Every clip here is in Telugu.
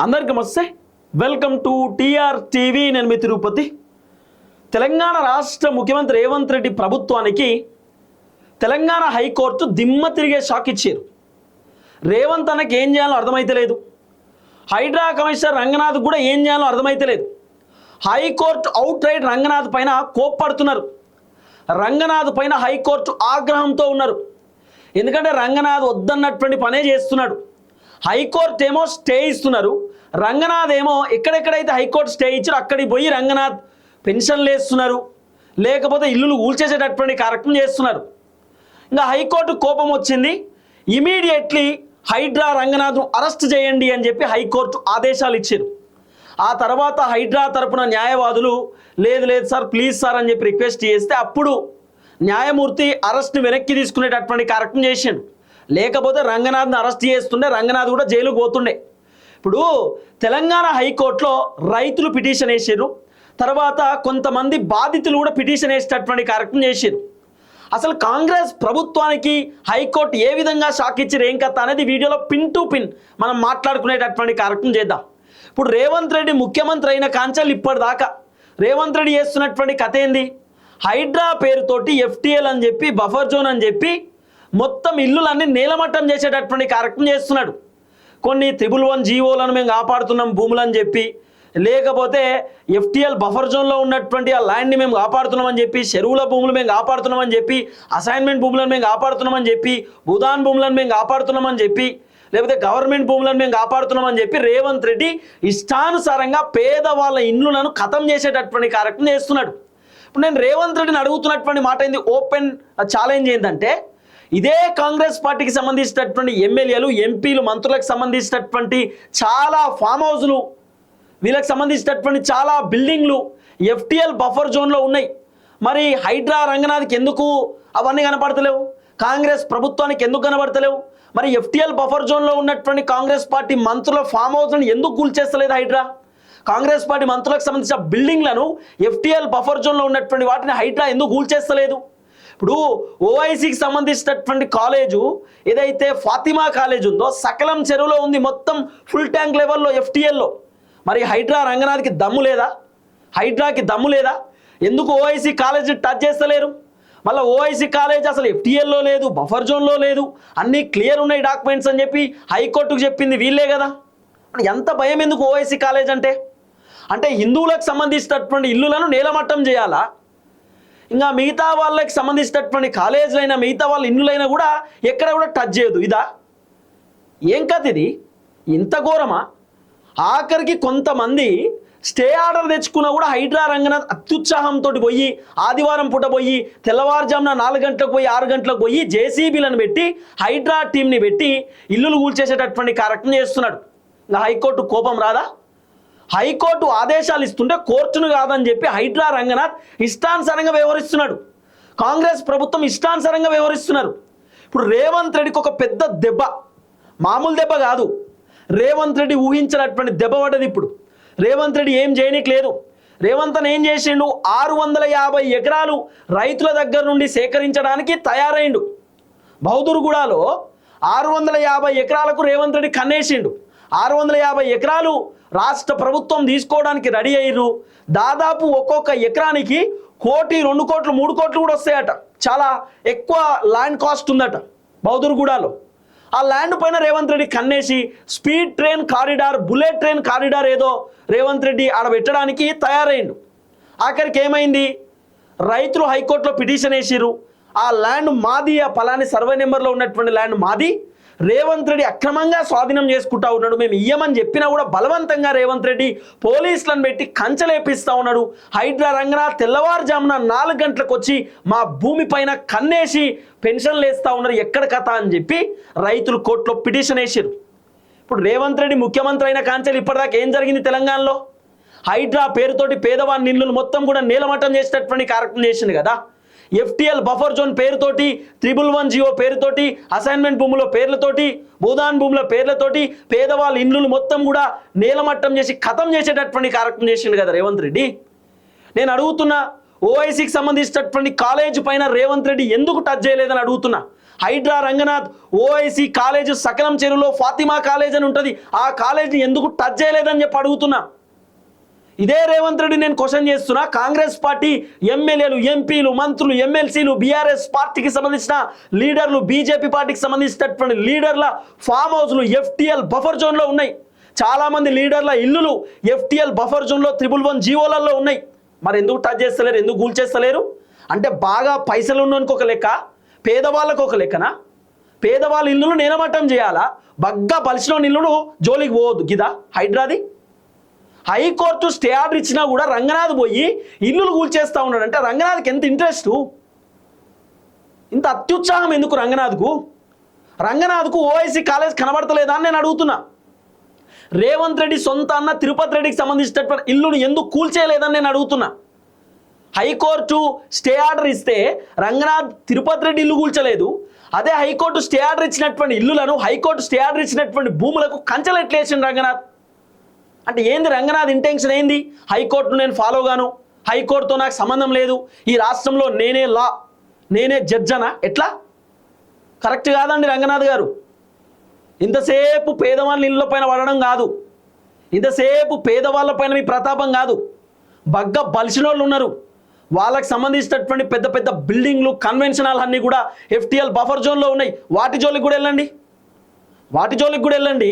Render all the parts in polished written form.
అందరికీ నమస్తే. Welcome to TR TV. నేను మీ తిరుపతి. తెలంగాణ రాష్ట్ర ముఖ్యమంత్రి రేవంత్ రెడ్డి ప్రభుత్వానికి తెలంగాణ హైకోర్టు దిమ్మ తిరిగే షాక్ ఇచ్చారు. రేవంత్ అన్నకి ఏం చేయాలో అర్థమైతే లేదు. హైడ్రా కమిషనర్ రంగనాథ్ కూడా ఏం చేయాలో అర్థమైతే లేదు. హైకోర్టు అవుట్ రైట్ రంగనాథ్ పైన కోప్పడుతున్నారు. రంగనాథ్ పైన హైకోర్టు ఆగ్రహంతో ఉన్నారు. ఎందుకంటే రంగనాథ్ వద్దన్నటువంటి పనే చేస్తున్నాడు. హైకోర్టు ఏమో స్టే ఇస్తున్నారు, రంగనాథ్ ఏమో ఎక్కడెక్కడైతే హైకోర్టు స్టే ఇచ్చారో అక్కడికి పోయి రంగనాథ్ పెన్షన్లు వేస్తున్నారు, లేకపోతే ఇల్లులు కూల్చేసేటటువంటి కార్యక్రమం చేస్తున్నారు. ఇంకా హైకోర్టు కోపం వచ్చింది. ఇమీడియట్లీ హైడ్రా రంగనాథ్ను అరెస్ట్ చేయండి అని చెప్పి హైకోర్టు ఆదేశాలు ఇచ్చారు. ఆ తర్వాత హైడ్రా తరపున న్యాయవాదులు లేదు లేదు సార్ ప్లీజ్ సార్ అని చెప్పి రిక్వెస్ట్ చేస్తే అప్పుడు న్యాయమూర్తి అరెస్ట్ని వెనక్కి తీసుకునేటటువంటి కార్యక్రమం చేసిండు. లేకపోతే రంగనాథ్ని అరెస్ట్ చేస్తుండే, రంగనాథ్ కూడా జైలుకు పోతుండే. ఇప్పుడు తెలంగాణ హైకోర్టులో రైతులు పిటిషన్ వేసారు, తర్వాత కొంతమంది బాధితులు కూడా పిటిషన్ వేసేటటువంటి కార్యక్రమం చేశారు. అసలు కాంగ్రెస్ ప్రభుత్వానికి హైకోర్టు ఏ విధంగా షాక్ ఇచ్చారు ఏం కథ అనేది వీడియోలో పిన్ టు పిన్ మనం మాట్లాడుకునేటటువంటి కార్యక్రమం చేద్దాం. ఇప్పుడు రేవంత్ రెడ్డి ముఖ్యమంత్రి అయిన కాంచెలు ఇప్పటిదాకా రేవంత్ రెడ్డి చేస్తున్నటువంటి కథ ఏంది? హైడ్రా పేరుతోటి ఎఫ్టీఎల్ అని చెప్పి బఫర్ జోన్ అని చెప్పి మొత్తం ఇల్లులన్నీ నేలమట్టం చేసేటటువంటి కార్యక్రమం చేస్తున్నాడు. కొన్ని 111 జీవోలను మేము కాపాడుతున్నాం భూములని చెప్పి, లేకపోతే ఎఫ్టీఎల్ బఫర్ జోన్లో ఉన్నటువంటి ఆ ల్యాండ్ని మేము కాపాడుతున్నామని చెప్పి, చెరువుల భూములు మేము కాపాడుతున్నామని చెప్పి, అసైన్మెంట్ భూములను మేము కాపాడుతున్నామని చెప్పి, భూదాన్ భూములను మేము కాపాడుతున్నామని చెప్పి, లేకపోతే గవర్నమెంట్ భూములను మేము కాపాడుతున్నామని చెప్పి రేవంత్ రెడ్డి ఇష్టానుసారంగా పేదవాళ్ళ ఇల్లులను ఖతం చేసేటటువంటి కార్యక్రమం చేస్తున్నాడు. ఇప్పుడు నేను రేవంత్ రెడ్డిని అడుగుతున్నటువంటి మాట ఏంది, ఓపెన్ ఛాలెంజ్ ఏంటంటే, ఇదే కాంగ్రెస్ పార్టీకి సంబంధించినటువంటి ఎమ్మెల్యేలు, ఎంపీలు, మంత్రులకు సంబంధించినటువంటి చాలా ఫామ్ హౌస్లు, వీళ్ళకి సంబంధించినటువంటి చాలా బిల్డింగ్లు ఎఫ్టీఎల్ బఫర్ జోన్లో ఉన్నాయి. మరి హైడ్రా రంగనాథ్కి ఎందుకు అవన్నీ కనపడతలేవు? కాంగ్రెస్ ప్రభుత్వానికి ఎందుకు కనబడతలేవు? మరి ఎఫ్టీఎల్ బఫర్ జోన్లో ఉన్నటువంటి కాంగ్రెస్ పార్టీ మంత్రుల ఫామ్ హౌస్లను ఎందుకు కూల్చేస్తలేదు హైడ్రా? కాంగ్రెస్ పార్టీ మంత్రులకు సంబంధించిన బిల్డింగ్లను ఎఫ్టీఎల్ బఫర్ జోన్లో ఉన్నటువంటి వాటిని హైడ్రా ఎందుకు కూల్చేస్తలేదు? ఇప్పుడు ఓఐసీకి సంబంధించినటువంటి కాలేజు ఏదైతే ఫాతిమా కాలేజ్ ఉందో సకలం చెరువులో ఉంది, మొత్తం ఫుల్ ట్యాంక్ లెవెల్లో ఎఫ్టీఎల్లో. మరి హైడ్రా రంగనాథ్కి దమ్ము లేదా? హైడ్రాకి దమ్ము లేదా? ఎందుకు ఓఐసీ కాలేజ్ టచ్ చేస్తలేరు? మళ్ళీ ఓఐసీ కాలేజ్ అసలు ఎఫ్టీఎల్లో లేదు, బఫర్ జోన్లో లేదు, అన్నీ క్లియర్ ఉన్నాయి డాక్యుమెంట్స్ అని చెప్పి హైకోర్టుకు చెప్పింది వీళ్ళే కదా. ఎంత భయం ఎందుకు ఓఐసీ కాలేజ్ అంటే హిందువులకు సంబంధించినటువంటి ఇల్లులను నేలమట్టం చేయాలా? ఇంకా మిగతా వాళ్ళకి సంబంధించినటువంటి కాలేజీలైనా మిగతా వాళ్ళ ఇల్లులైనా కూడా ఎక్కడ కూడా టచ్ చేయదు. ఇదా ఏం కథ ఇది? ఇంత ఘోరమా? ఆఖరికి కొంతమంది స్టే ఆర్డర్ తెచ్చుకున్నా కూడా హైడ్రా రంగనాథ్ అత్యుత్సాహంతో పోయి ఆదివారం పూట పోయి తెల్లవారుజామున 4 గంటలకు పోయి 6 గంటలకు పోయి జేసీబీలను పెట్టి హైడ్రా టీంని పెట్టి ఇల్లులు కూల్చేసేటటువంటి కార్యక్రమం చేస్తున్నాడు. ఇంకా హైకోర్టు కోపం రాదా? హైకోర్టు ఆదేశాలు ఇస్తుంటే కోర్టును కాదని చెప్పి హైడ్రా రంగనాథ్ ఇష్టానుసారంగా వ్యవహరిస్తున్నాడు. కాంగ్రెస్ ప్రభుత్వం ఇష్టానుసారంగా వ్యవహరిస్తున్నారు. ఇప్పుడు రేవంత్ రెడ్డికి ఒక పెద్ద దెబ్బ, మామూలు దెబ్బ కాదు, రేవంత్ రెడ్డి ఊహించినటువంటి దెబ్బ పడ్డది. ఇప్పుడు రేవంత్ రెడ్డి ఏం చేయనీకి లేదు. రేవంత్ అని ఏం చేసిండు? 650 ఎకరాలు రైతుల దగ్గర నుండి సేకరించడానికి తయారైండు. బహదూర్గూడలో 650 ఎకరాలకు రేవంత్ రెడ్డి కన్నేసిండు. 650 ఎకరాలు రాష్ట్ర ప్రభుత్వం తీసుకోవడానికి రెడీ అయ్యారు. దాదాపు ఒక్కొక్క ఎకరానికి 1 కోటి, 2 కోట్లు, 3 కోట్లు కూడా వస్తాయట. చాలా ఎక్కువ ల్యాండ్ కాస్ట్ ఉందట బహదూర్గూడలో. ఆ ల్యాండ్ పైన రేవంత్ రెడ్డి కన్నేసి speed train corridor, bullet train corridor ఏదో రేవంత్ రెడ్డి ఆడ పెట్టడానికి తయారైండు. ఆఖరికి ఏమైంది? రైతులు హైకోర్టులో పిటిషన్ వేసిరు. ఆ ల్యాండ్ మాది, ఆ పలాని సర్వే నెంబర్లో ఉన్నటువంటి ల్యాండ్ మాది, రేవంత్ రెడ్డి అక్రమంగా స్వాధీనం చేసుకుంటా ఉన్నాడు, మేము ఇయ్యమని చెప్పినా కూడా బలవంతంగా రేవంత్ రెడ్డి పోలీసులను పెట్టి కంచెలేపిస్తూ ఉన్నాడు. హైడ్రా రంగనాథ్ తెల్లవారుజామున 4 గంటలకు వచ్చి మా భూమి పైన కన్నేసి పెన్షన్లు వేస్తూ ఉన్నారు, ఎక్కడ కథ అని చెప్పి రైతులు కోర్టులో పిటిషన్ వేసారు. ఇప్పుడు రేవంత్ రెడ్డి ముఖ్యమంత్రి అయిన కాంచెలు ఇప్పటిదాకా ఏం జరిగింది తెలంగాణలో? హైడ్రా పేరుతోటి పేదవాళ్ళ ఇల్లులు మొత్తం కూడా నేలమట్టం చేసేటటువంటి కార్యక్రమం చేసింది కదా. ఎఫ్టీఎల్ బఫర్ జోన్ పేరుతోటి, 111 జీవో పేరుతోటి, అసైన్మెంట్ భూముల పేర్లతోటి, భూదాన్ భూముల పేర్లతోటి పేదవాళ్ళ ఇల్లులు మొత్తం కూడా నేలమట్టం చేసి ఖతం చేసేటటువంటి కార్యక్రమం చేసిండు కదా రేవంత్ రెడ్డి. నేను అడుగుతున్నా, ఓఐసీకి సంబంధించినటువంటి కాలేజ్ పైన రేవంత్ రెడ్డి ఎందుకు టచ్ చేయలేదని అడుగుతున్నా. హైడ్రా రంగనాథ్ ఓఐసి కాలేజ్ సకలం చెరువులో ఫాతిమా కాలేజ్ అని ఉంటుంది, ఆ కాలేజ్ని ఎందుకు టచ్ చేయలేదని చెప్పి అడుగుతున్నా. ఇదే రేవంత్ రెడ్డి నేను క్వశ్చన్ చేస్తున్నా. కాంగ్రెస్ పార్టీ ఎమ్మెల్యేలు, ఎంపీలు, మంత్రులు, ఎమ్మెల్సీలు, బీఆర్ఎస్ పార్టీకి సంబంధించిన లీడర్లు, బీజేపీ పార్టీకి సంబంధించినటువంటి లీడర్ల ఫామ్ హౌస్లు FTL బఫర్ జోన్లో ఉన్నాయి. చాలామంది లీడర్ల ఇల్లులు FTL బఫర్ జోన్లో 111 జీవోలలో ఉన్నాయి. మరి ఎందుకు టచ్ చేస్తలేరు, ఎందుకు కూల్చేస్తలేరు? అంటే బాగా పైసలు ఉన్నోనికి ఒక లెక్క, పేదవాళ్ళకు ఒక లెక్కన. పేదవాళ్ళ ఇల్లులు నేలమట్టం చేయాలా, బగ్గా బలిసిన ఇల్లును జోలికి పోవద్దు గిదా హైడ్రాది. హైకోర్టు స్టే ఆర్డర్ ఇచ్చినా కూడా రంగనాథ్ పోయి ఇల్లులు కూల్చేస్తూ ఉన్నాడు. అంటే రంగనాథ్కి ఎంత ఇంట్రెస్టు, ఇంత అత్యుత్సాహం ఎందుకు రంగనాథ్కు? రంగనాథ్కు ఓఐసి కాలేజ్ కనబడతలేదా అని నేను అడుగుతున్నా. రేవంత్ రెడ్డి సొంత అన్న తిరుపతి రెడ్డికి సంబంధించినటువంటి ఇల్లును ఎందుకు కూల్చేయలేదని నేను అడుగుతున్నా. హైకోర్టు స్టే ఆర్డర్ ఇస్తే రంగనాథ్ తిరుపతి రెడ్డి ఇల్లు కూల్చలేదు. అదే హైకోర్టు స్టే ఆర్డర్ ఇచ్చినటువంటి ఇల్లులను, హైకోర్టు స్టే ఆర్డర్ ఇచ్చినటువంటి భూములకు కంచెలు ఎట్లేసిండు రంగనాథ్? అంటే ఏంది రంగనాథ్ ఇంటెన్షన్ ఏంది? హైకోర్టును నేను ఫాలో గాను, హైకోర్టుతో నాకు సంబంధం లేదు, ఈ రాష్ట్రంలో నేనే లా, నేనే జడ్జనా? ఎట్లా? కరెక్ట్ కాదండి రంగనాథ్ గారు. ఇంతసేపు పేదవాళ్ళ ఇళ్ళ పైన పడడం కాదు, ఇంతసేపు పేదవాళ్ళ పైన మీ ప్రతాపం కాదు. బగ్గ బలిసిన వాళ్ళు ఉన్నారు, వాళ్ళకి సంబంధించినటువంటి పెద్ద పెద్ద బిల్డింగ్లు, కన్వెన్షన్ హాల్ అన్నీ కూడా FTL బఫర్ జోన్లో ఉన్నాయి. వాటి జోలికి కూడా వెళ్ళండి, వాటి జోలికి కూడా వెళ్ళండి.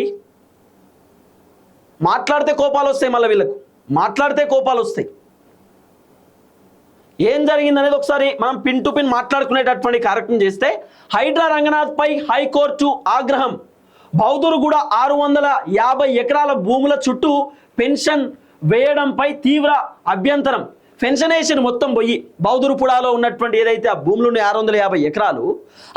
మాట్లాడితే కోపాలు వస్తాయి, మళ్ళీ వీళ్ళకు మాట్లాడితే కోపాలు వస్తాయి. ఏం జరిగిందనేది ఒకసారి మనం పిన్ టు పిన్ మాట్లాడుకునేటటువంటి కార్యక్రమం చేస్తే, హైడ్రా రంగనాథ్ పై హైకోర్టు ఆగ్రహం. బౌదూరుగూడ 650 ఎకరాల భూముల చుట్టూ పెన్షన్ వేయడంపై తీవ్ర అభ్యంతరం. పెన్షనేషన్ మొత్తం పోయి బౌదూరుపుడాలో ఉన్నటువంటి ఏదైతే ఆ భూములు ఉన్నాయి 650 ఎకరాలు,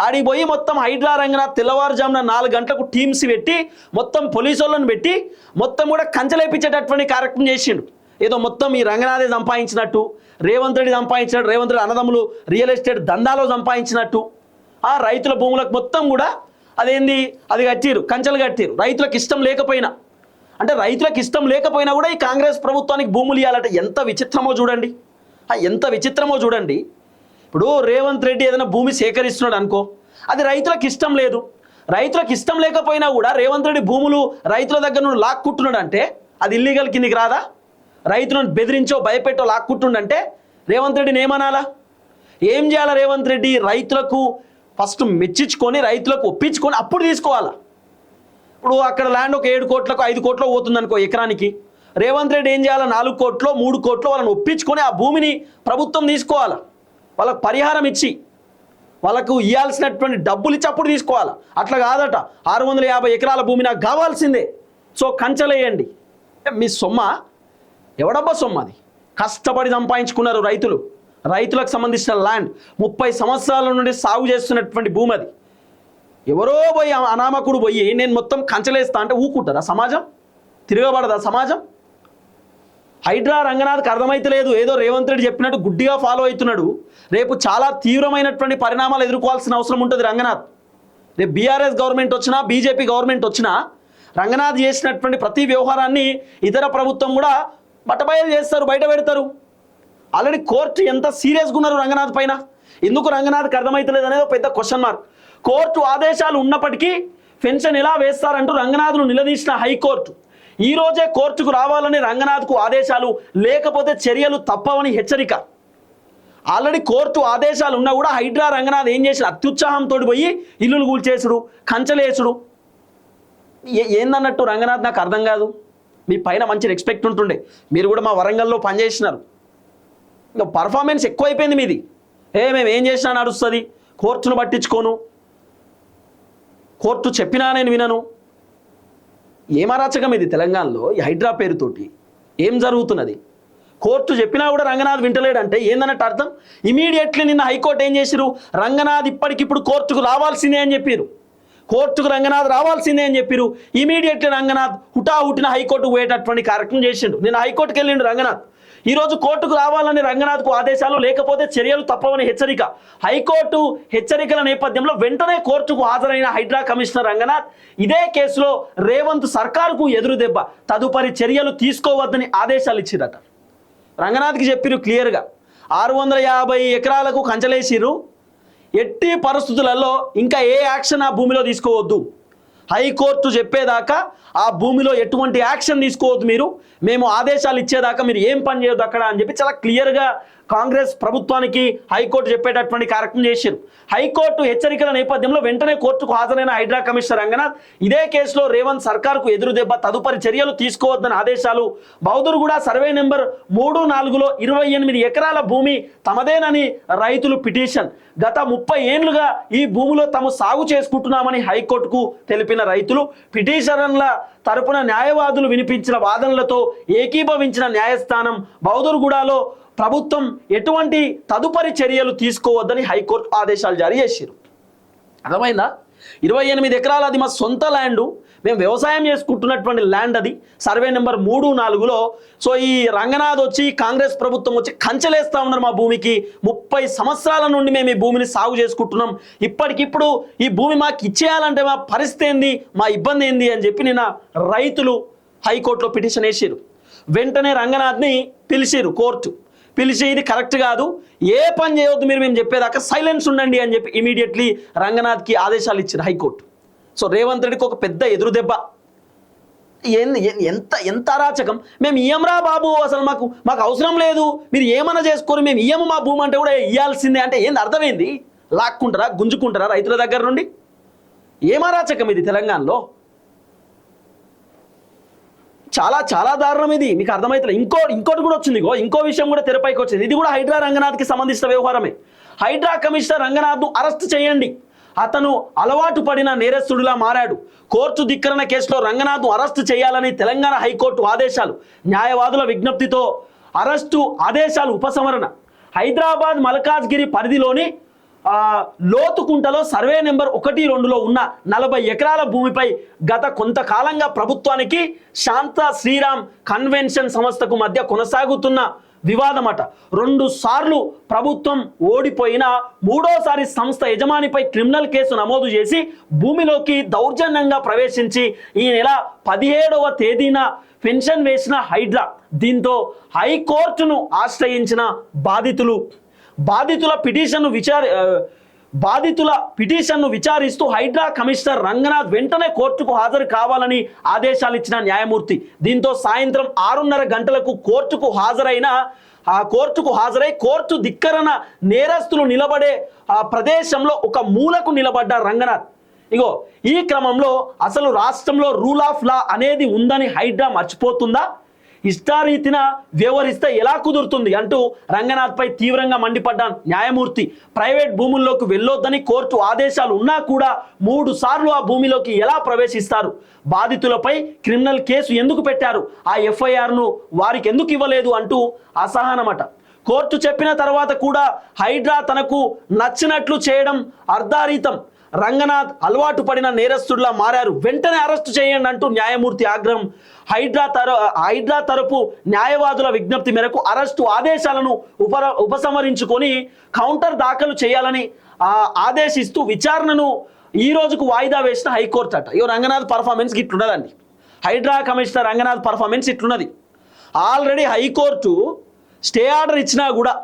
ఆడికి పోయి మొత్తం హైడ్రా రంగనాథ్ తెల్లవారుజామున 4 గంటలకు టీమ్స్ పెట్టి మొత్తం పోలీసు వాళ్ళని పెట్టి మొత్తం కూడా కంచెలేపించేటటువంటి కార్యక్రమం చేసిండు. ఏదో మొత్తం ఈ రంగనాథే సంపాదించినట్టు, రేవంత్ రెడ్డి సంపాదించినట్టు, రేవంత్ రెడ్డి అన్నదమ్ములు రియల్ ఎస్టేట్ దందాలో సంపాదించినట్టు ఆ రైతుల భూములకు మొత్తం కూడా అదేంది అది కట్టిరు, కంచెలు కట్టిరు. రైతులకు ఇష్టం లేకపోయినా, అంటే రైతులకు ఇష్టం లేకపోయినా కూడా ఈ కాంగ్రెస్ ప్రభుత్వానికి భూములు ఇవ్వాలంటే ఎంత విచిత్రమో చూడండి, ఎంత విచిత్రమో చూడండి. ఇప్పుడు రేవంత్ రెడ్డి ఏదైనా భూమి సేకరిస్తున్నాడు అనుకో, అది రైతులకు ఇష్టం లేదు, రైతులకు ఇష్టం లేకపోయినా కూడా రేవంత్ రెడ్డి భూములు రైతుల దగ్గర నుండి లాక్కుంటున్నాడు అంటే అది ఇల్లీగల్ కిందికి రాదా? రైతులను బెదిరించో భయపెట్టో లాక్కుంటుండంటే రేవంత్ రెడ్డిని ఏమనాలా? ఏం చేయాలా రేవంత్ రెడ్డి? రైతులకు ఫస్ట్ మెచ్చించుకొని, రైతులకు ఒప్పించుకొని అప్పుడు తీసుకోవాలా. ఇప్పుడు అక్కడ ల్యాండ్ ఒక 7 కోట్లకు 5 కోట్లు పోతుంది అనుకో ఎకరానికి, రేవంత్ రెడ్డి ఏం చేయాలి? 4 కోట్లో 3 కోట్లో వాళ్ళని ఒప్పించుకొని ఆ భూమిని ప్రభుత్వం తీసుకోవాలా. వాళ్ళకు పరిహారం ఇచ్చి, వాళ్ళకు ఇవ్వాల్సినటువంటి డబ్బులు ఇచ్చి అప్పుడు తీసుకోవాలా. అట్లా కాదట, 650 ఎకరాల భూమి నాకు కావాల్సిందే, సో కంచెలేయండి. మీ సొమ్మ ఎవడబ్బా సొమ్మ? అది కష్టపడి సంపాదించుకున్నారు రైతులు. రైతులకు సంబంధించిన ల్యాండ్ 30 సంవత్సరాల నుండి సాగు చేస్తున్నటువంటి భూమి అది. ఎవరో పోయి అనామకుడు పోయి నేను మొత్తం కంచెలేస్తా అంటే ఊకుంటారా సమాజం? తిరగబడదా సమాజం? హైడ్రా రంగనాథ్కి అర్థమైతలేదు, ఏదో రేవంత్ రెడ్డి చెప్పినట్టు గుడ్డిగా ఫాలో అవుతున్నాడు. రేపు చాలా తీవ్రమైనటువంటి పరిణామాలు ఎదుర్కోవాల్సిన అవసరం ఉంటుంది రంగనాథ్. రేపు బీఆర్ఎస్ గవర్నమెంట్ వచ్చినా, బీజేపీ గవర్నమెంట్ వచ్చినా రంగనాథ్ చేసినటువంటి ప్రతి వ్యవహారాన్ని ఇతర ప్రభుత్వం కూడా బట్టబయలు చేస్తారు, బయట పెడతారు. ఆల్రెడీ కోర్టు ఎంత సీరియస్గా ఉన్నారు రంగనాథ్ పైన. ఎందుకు రంగనాథ్కి అర్థమైతలేదు అనేది పెద్ద క్వశ్చన్ మార్క్. కోర్టు ఆదేశాలు ఉన్నప్పటికీ పెన్షన్ ఎలా వేస్తారంటూ రంగనాథ్ను నిలదీసిన హైకోర్టు ఈ రోజే కోర్టుకు రావాలని రంగనాథ్కు ఆదేశాలు, లేకపోతే చర్యలు తప్పవని హెచ్చరిక. ఆల్రెడీ కోర్టు ఆదేశాలు ఉన్నా కూడా హైడ్రా రంగనాథ్ ఏం చేసిన? అత్యుత్సాహంతో పోయి ఇల్లులు కూల్చేసుడు, కంచెలేసుడు. ఏందన్నట్టు రంగనాథ్ నాకు అర్థం కాదు. మీ పైన మంచి రెస్పెక్ట్ ఉంటుండే, మీరు కూడా మా వరంగల్లో పనిచేసినారు, ఇంకా పర్ఫార్మెన్స్ ఎక్కువైపోయింది మీది. మేము ఏం చేసినా నడుస్తుంది, కోర్టును పట్టించుకోను, కోర్టు చెప్పినా నేను వినను. ఏం అరాచకం ఇది తెలంగాణలో? ఈ హైడ్రా పేరుతోటి ఏం జరుగుతున్నది? కోర్టు చెప్పినా కూడా రంగనాథ్ వింటలేడంటే ఏందన్నట్టు అర్థం? ఇమీడియట్లీ నిన్న హైకోర్టు ఏం చేసిరు? రంగనాథ్ ఇప్పటికిప్పుడు కోర్టుకు రావాల్సిందే అని చెప్పారు. కోర్టుకు రంగనాథ్ రావాల్సిందే అని చెప్పారు. ఇమీడియట్లీ రంగనాథ్ హుటాహుటిన హైకోర్టుకు పోయేటటువంటి కార్యక్రమం చేసిండు. నిన్న హైకోర్టుకు వెళ్ళిండు రంగనాథ్. ఈరోజు కోర్టుకు రావాలని రంగనాథ్కు ఆదేశాలు, లేకపోతే చర్యలు తప్పవని హెచ్చరిక. హైకోర్టు హెచ్చరికల నేపథ్యంలో వెంటనే కోర్టుకు హాజరైన హైడ్రా కమిషనర్ రంగనాథ్ ఇదే కేసులో రేవంత్ సర్కారుకు ఎదురు దెబ్బ, తదుపరి చర్యలు తీసుకోవద్దని ఆదేశాలు ఇచ్చిరట. రంగనాథ్కి చెప్పిరు క్లియర్గా, 650 ఎకరాలకు కంచెలేసిరు, ఎట్టి పరిస్థితులలో ఇంకా ఏ యాక్షన్ ఆ భూమిలో తీసుకోవద్దు. హైకోర్టు చెప్పేదాకా ఆ భూమిలో ఎటువంటి యాక్షన్ తీసుకోవద్దు, మేము ఆదేశాలు ఇచ్చేదాకా మీరు ఏం పని చేయొద్దు అక్కడ అని చెప్పి చాలా క్లియర్గా కాంగ్రెస్ ప్రభుత్వానికి హైకోర్టు చెప్పేటటువంటి కార్యక్రమం చేశారు. హైకోర్టు హెచ్చరికల నేపథ్యంలో వెంటనే కోర్టుకు హాజరైన హైడ్రా కమిషనర్ రంగనాథ్ ఇదే కేసులో రేవంత్ సర్కార్కు ఎదురు దెబ్బ, తదుపరి చర్యలు తీసుకోవద్దని ఆదేశాలు. బౌదర్గూడ సర్వే నెంబర్ 3-4లో 28 ఎకరాల భూమి తమదేనని రైతులు పిటిషన్. గత 30 ఏళ్లుగా ఈ భూమిలో తాము సాగు చేసుకుంటున్నామని హైకోర్టుకు తెలిపిన రైతులు పిటిషనర్ల తరపున న్యాయవాదులు వినిపించిన వాదనలతో ఏకీభవించిన న్యాయస్థానం బౌదర్గూడలో ప్రభుత్వం ఎటువంటి తదుపరి చర్యలు తీసుకోవద్దని హైకోర్టు ఆదేశాలు జారీ చేశారు. అర్థమైందా? 28 ఎకరాలు అది మా సొంత ల్యాండు, మేము వ్యవసాయం చేసుకుంటున్నటువంటి ల్యాండ్ అది, సర్వే నెంబర్ 3-4లో. సో ఈ రంగనాథ్ వచ్చి కాంగ్రెస్ ప్రభుత్వం వచ్చి కంచెలేస్తా ఉన్నారు మా భూమికి. 30 సంవత్సరాల నుండి మేము ఈ భూమిని సాగు చేసుకుంటున్నాం, ఇప్పటికిప్పుడు ఈ భూమి మాకు ఇచ్చేయాలంటే మా పరిస్థితి ఏంది, మా ఇబ్బంది ఏంది అని చెప్పి నిన్న రైతులు హైకోర్టులో పిటిషన్ వేసారు. వెంటనే రంగనాథ్ని పిలిచారు కోర్టు. పిలిచి ఇది కరెక్ట్ కాదు, ఏ పని చేయవద్దు మీరు మేము చెప్పేదాకా సైలెన్స్ ఉండండి అని చెప్పి ఇమీడియట్లీ రంగనాథ్కి ఆదేశాలు ఇచ్చారు హైకోర్టు. సో రేవంత్ రెడ్డికి ఒక పెద్ద ఎదురు దెబ్బ. ఎంత అరాచకం! మేము ఇయ్యంరా బాబు, అసలు మాకు అవసరం లేదు, మీరు ఏమన్నా చేసుకోరు, మేము ఇయ్యము మా భూమి అంటే కూడా ఇయ్యాల్సిందే అంటే ఏంది అర్థమైంది? లాక్కుంటారా, గుంజుకుంటారా రైతుల దగ్గర నుండి? ఏం అరాచకం ఇది తెలంగాణలో! చాలా చాలా దారుణం ఇది, మీకు అర్థమవుతుంది. ఇంకోటి కూడా వచ్చింది, ఇంకో విషయం కూడా తెరపైకి వచ్చింది. ఇది కూడా హైడ్రా రంగనాథ్కి సంబంధించిన వ్యవహారమే. హైడ్రా కమిషనర్ రంగనాథ్ను అరెస్ట్ చేయండి, అతను అలవాటు పడిన నేరస్తుడిలా మారాడు. కోర్టు ధిక్కరణ కేసులో రంగనాథ్ను అరెస్టు చేయాలని తెలంగాణ హైకోర్టు ఆదేశాలు. న్యాయవాదుల విజ్ఞప్తితో అరెస్టు ఆదేశాలు ఉపసంహరణ. హైదరాబాద్ మల్కాజ్గిరి పరిధిలోని లోతుకుంటలో సర్వే నెంబర్ 1-2లో ఉన్న 40 ఎకరాల భూమిపై గత కొంతకాలంగా ప్రభుత్వానికి శాంత శ్రీరామ్ కన్వెన్షన్ సంస్థకు మధ్య కొనసాగుతున్న వివాదమట. 2 సార్లు ప్రభుత్వం ఓడిపోయిన 3వసారి సంస్థ యజమానిపై క్రిమినల్ కేసు నమోదు చేసి భూమిలోకి దౌర్జన్యంగా ప్రవేశించి ఈ నెల 17వ తేదీన పెన్షన్ వేసిన హైడ్రా. దీంతో హైకోర్టును ఆశ్రయించిన బాధితుల పిటిషన్ను విచారిస్తూ హైడ్రా కమిషనర్ రంగనాథ్ వెంటనే కోర్టుకు హాజరు కావాలని ఆదేశాలు ఇచ్చిన న్యాయమూర్తి. దీంతో సాయంత్రం 6:30 గంటలకు కోర్టుకు హాజరై కోర్టు ధిక్కరణ నేరస్తులు నిలబడే ప్రదేశంలో ఒక మూలకు నిలబడ్డ రంగనాథ్. ఈ క్రమంలో అసలు రాష్ట్రంలో రూల్ ఆఫ్ లా అనేది ఉందని హైడ్రా మర్చిపోతుందా, ఇష్టారీతిన వ్యవహరిస్తే ఎలా కుదురుతుంది అంటూ రంగనాథ్పై తీవ్రంగా మండిపడ్డ న్యాయమూర్తి. ప్రైవేట్ భూముల్లోకి వెళ్ళొద్దని కోర్టు ఆదేశాలు ఉన్నా కూడా 3 సార్లు ఆ భూమిలోకి ఎలా ప్రవేశిస్తారు, బాధితులపై క్రిమినల్ కేసు ఎందుకు పెట్టారు, ఆ ఎఫ్ఐఆర్ను వారికి ఎందుకు ఇవ్వలేదు అంటూ అసహనమట. కోర్టు చెప్పిన తర్వాత కూడా హైడ్రా తనకు నచ్చినట్లు చేయడం అర్ధారీతం. రంగనాథ్ అలవాటు పడిన నేరస్తుడిలా మారారు, వెంటనే అరెస్టు చేయండి అంటూ న్యాయమూర్తి ఆగ్రహం. హైడ్రా తరపు న్యాయవాదుల విజ్ఞప్తి మేరకు అరెస్టు ఆదేశాలను ఉపసంహరించుకొని కౌంటర్ దాఖలు చేయాలని ఆదేశిస్తూ విచారణను ఈ రోజుకు వాయిదా వేసిన హైకోర్టు అట. రంగనాథ్ పర్ఫార్మెన్స్ ఇట్లున్నదండి, హైడ్రా కమిషనర్ రంగనాథ్ పర్ఫార్మెన్స్ ఇట్లున్నది. ఆల్రెడీ హైకోర్టు స్టే ఆర్డర్ ఇచ్చినా కూడా,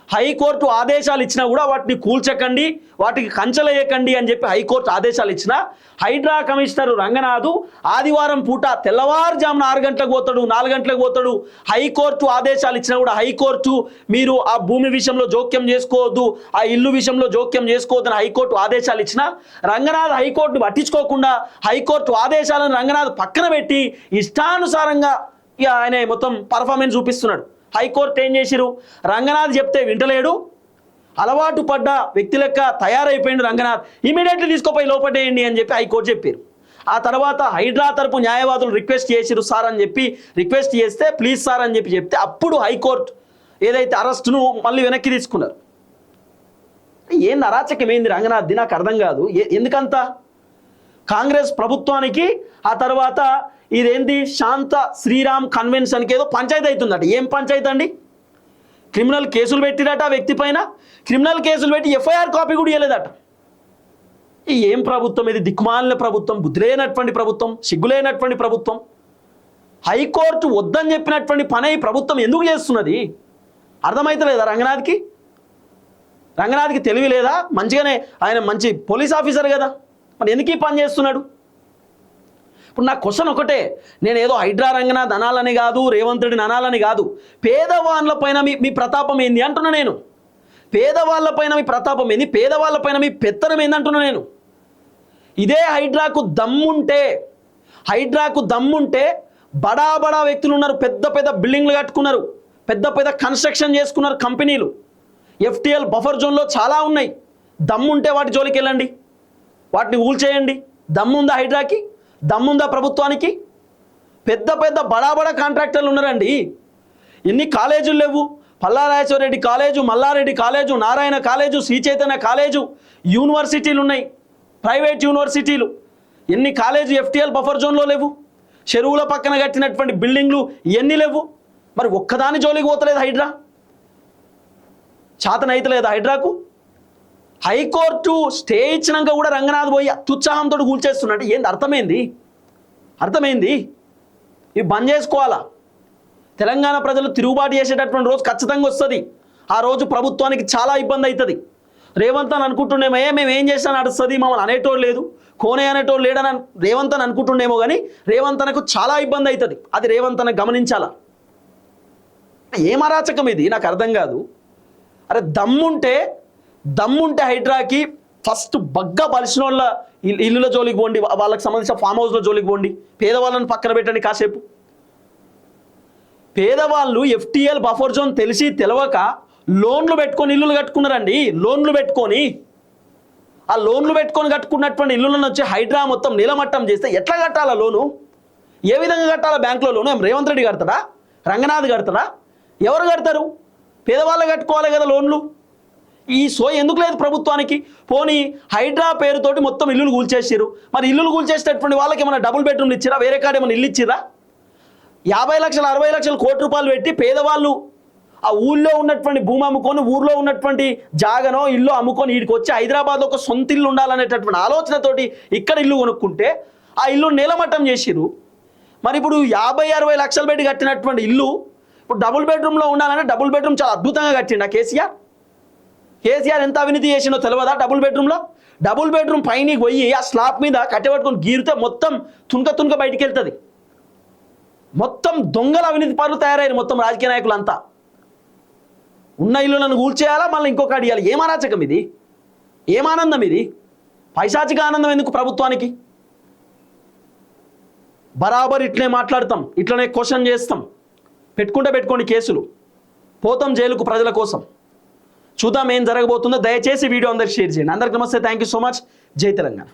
హైకోర్టు ఆదేశాలు ఇచ్చినా కూడా వాటిని కూల్చకండి, వాటికి కంచెలేయకండి అని చెప్పి హైకోర్టు ఆదేశాలు ఇచ్చినా హైడ్రా కమిషనర్ రంగనాథ్ ఆదివారం పూట తెల్లవారుజామున 6 గంటలకు పోతాడు, 4 గంటలకు పోతాడు. హైకోర్టు ఆదేశాలు ఇచ్చినా కూడా హైకోర్టు మీరు ఆ భూమి విషయంలో జోక్యం చేసుకోవద్దు, ఆ ఇల్లు విషయంలో జోక్యం చేసుకోవద్దని హైకోర్టు ఆదేశాలు ఇచ్చినా రంగనాథ్ హైకోర్టును పట్టించుకోకుండా హైకోర్టు ఆదేశాలను రంగనాథ్ పక్కన పెట్టి ఇష్టానుసారంగా ఆయన మొత్తం పర్ఫార్మెన్స్ చూపిస్తున్నాడు. హైకోర్టు ఏం చేసిరు, రంగనాథ్ చెప్తే వింటలేడు, అలవాటు పడ్డ వ్యక్తి లెక్క తయారైపోయిండు రంగనాథ్, ఇమీడియట్లీ తీసుకుపోయి లోపటేయండి అని చెప్పి హైకోర్టు చెప్పారు. ఆ తర్వాత హైడ్రా తరపు న్యాయవాదులు రిక్వెస్ట్ చేసిరు సార్ అని చెప్పి, రిక్వెస్ట్ చేస్తే ప్లీజ్ సార్ అని చెప్తే అప్పుడు హైకోర్టు ఏదైతే అరెస్టును మళ్ళీ వెనక్కి తీసుకున్నారు. ఏంది అరాచకమైంది రంగనాథ్ది నాకు అర్థం కాదు. ఎందుకంత కాంగ్రెస్ ప్రభుత్వానికి ఆ తర్వాత ఇదేంటి శాంత శ్రీరామ్ కన్వెన్షన్కి ఏదో పంచాయతీ అవుతుందట. ఏం పంచాయతీ అండి? క్రిమినల్ కేసులు పెట్టిరట ఆ వ్యక్తి పైన, క్రిమినల్ కేసులు పెట్టి ఎఫ్ఐఆర్ కాపీ కూడా ఇవ్వలేదట. ఏం ప్రభుత్వం ఇది? దిక్కుమాలిన ప్రభుత్వం, బుద్ధి లేనటువంటి ప్రభుత్వం, సిగ్గులేనటువంటి ప్రభుత్వం. హైకోర్టు వద్దని చెప్పినటువంటి పని ప్రభుత్వం ఎందుకు చేస్తున్నది అర్థమైతలేదా రంగనాథ్కి? రంగనాథ్కి తెలివి లేదా? మంచిగానే ఆయన మంచి పోలీస్ ఆఫీసర్ కదా, మరి ఎందుకు ఈ పని చేస్తున్నాడు? ఇప్పుడు నా క్వశ్చన్ ఒకటే, నేను ఏదో హైడ్రా రంగనాథ్ అనాలని కాదు, రేవంత్ రెడ్డిని అనాలని కాదు, పేదవాళ్ళపైన మీ ప్రతాపం ఏంది అంటున్నా నేను. పేదవాళ్ళపైన మీ ప్రతాపం ఏంది, పేదవాళ్ళపైన మీ పెత్తనం ఏంది అంటున్నా నేను. ఇదే హైడ్రాకు దమ్ముంటే బడా బడా వ్యక్తులు ఉన్నారు, పెద్ద పెద్ద బిల్డింగ్లు కట్టుకున్నారు, పెద్ద పెద్ద కన్స్ట్రక్షన్ చేసుకున్నారు కంపెనీలు. FTL బఫర్ జోన్లో చాలా ఉన్నాయి. దమ్ముంటే వాటి జోలికి వెళ్ళండి, వాటిని ఊల్చేయండి. దమ్ముందా హైడ్రాకి? దమ్ముందా ప్రభుత్వానికి? పెద్ద పెద్ద బడా బడా కాంట్రాక్టర్లు ఉన్నారండి. ఎన్ని కాలేజీలు లేవు? Palla Rajeshwar Reddy college, Malla Reddy college, Narayana college, Sri Chaitanya college, యూనివర్సిటీలు ఉన్నాయి, ప్రైవేట్ యూనివర్సిటీలు. ఎన్ని కాలేజీ FTL బఫర్ జోన్లో లేవు? చెరువుల పక్కన కట్టినటువంటి బిల్డింగ్లు ఎన్ని లేవు? మరి ఒక్కదాని జోలికి పోతలేదు హైడ్రా? చాతనైతలేదు హైడ్రాకు? హైకోర్టు స్టే ఇచ్చినాక కూడా రంగనాథ్ పోయి అత్యుత్సాహంతో కూల్చేస్తున్నట్టు ఏంది? అర్థమైంది. ఇవి బంద్ చేసుకోవాలా? తెలంగాణ ప్రజలు తిరుగుబాటు చేసేటటువంటి రోజు ఖచ్చితంగా వస్తుంది. ఆ రోజు ప్రభుత్వానికి చాలా ఇబ్బంది అవుతుంది. రేవంత్ అని అనుకుంటుండేమో, మేము ఏం చేసినా నడుస్తుంది, మమ్మల్ని అనేటోడు లేదు, కోనే అనేటోడు లేడని రేవంత్ అని అనుకుంటుండేమో, కానీ రేవంత్ అనకు చాలా ఇబ్బంది అవుతుంది. అది రేవంత్ అని గమనించాలా? ఏం అరాచకం ఇది? నాకు అర్థం కాదు. అరే దమ్ముంటే హైడ్రాకి ఫస్ట్ బగ్గా బలిసిన వాళ్ళ ఇల్లుల జోలికి పోండి, వాళ్ళకి సంబంధించిన ఫామ్ హౌస్లో జోలికి పోండి, పేదవాళ్ళని పక్కన పెట్టండి కాసేపు. పేదవాళ్ళు FTL బఫర్ జోన్ తెలిసి తెలవక లోన్లు పెట్టుకొని ఇల్లులు కట్టుకున్నారండి. లోన్లు పెట్టుకొని కట్టుకున్నటువంటి ఇల్లులను వచ్చి హైడ్రా మొత్తం నీలమట్టం చేస్తే ఎట్లా కట్టాలా లోను? ఏ విధంగా కట్టాలా బ్యాంకులో లోను? రేవంత్ రెడ్డి కడతాడా? రంగనాథ్ కడతాడా? ఎవరు కడతారు? పేదవాళ్ళు కట్టుకోవాలి కదా లోన్లు. ఈ ఎందుకు లేదు ప్రభుత్వానికి? పోనీ హైడ్రా పేరుతోటి మొత్తం ఇల్లులు కూల్చేసారు. మరి ఇల్లులు కూల్చేసేటటువంటి వాళ్ళకి ఏమైనా డబుల్ బెడ్రూమ్లు ఇచ్చిరా? వేరే కాడ ఏమైనా ఇల్లు ఇచ్చిరా? 50 లక్షలు 60 లక్షలు కోటి రూపాయలు పెట్టి పేదవాళ్ళు ఆ ఊళ్ళో ఉన్నటువంటి భూమి అమ్ముకొని, ఊర్లో ఉన్నటువంటి జాగనో ఇల్లు అమ్ముకొని వీడికి వచ్చి హైదరాబాద్లో ఒక సొంత ఇల్లు ఉండాలనేటటువంటి ఆలోచనతోటి ఇక్కడ ఇల్లు కొనుక్కుంటే ఆ ఇల్లు నీలమట్టం చేసిరు. మరి ఇప్పుడు 50-60 లక్షలు పెట్టి కట్టినటువంటి ఇల్లు ఇప్పుడు డబుల్ బెడ్రూమ్లో ఉండాలంటే డబుల్ బెడ్రూమ్ చాలా అద్భుతంగా కట్టిండా కేసీఆర్ ఎంత అవినీతి చేసిండో తెలియదా? డబుల్ బెడ్రూమ్ పైనకి పోయి ఆ స్లాబ్ మీద కట్టెబట్టుకొని గీరితే మొత్తం తునక బయటికి వెళ్తుంది. మొత్తం దొంగల అవినీతి పనులు తయారయ్యారు మొత్తం రాజకీయ నాయకులంతా. ఉన్న ఇల్లులను కూల్చేయాలా, మళ్ళీ ఇంకొకటి ఇవ్వాలి. ఏం అరాచకం ఇది? ఏం ఆనందం ఇది? పైశాచిక ఆనందం ఎందుకు ప్రభుత్వానికి? బరాబర్ ఇట్లనే మాట్లాడతాం, ఇట్లనే క్వశ్చన్ చేస్తాం, పెట్టుకోండి కేసులు, పోతాం జైలుకు ప్రజల కోసం. చూద్దాం ఏం జరగబోతుందో. దయచేసి వీడియో అందరికి షేర్ చేయండి. అందరికి నమస్తే, థ్యాంక్ యూ సో మచ్. జై తెలంగాణ.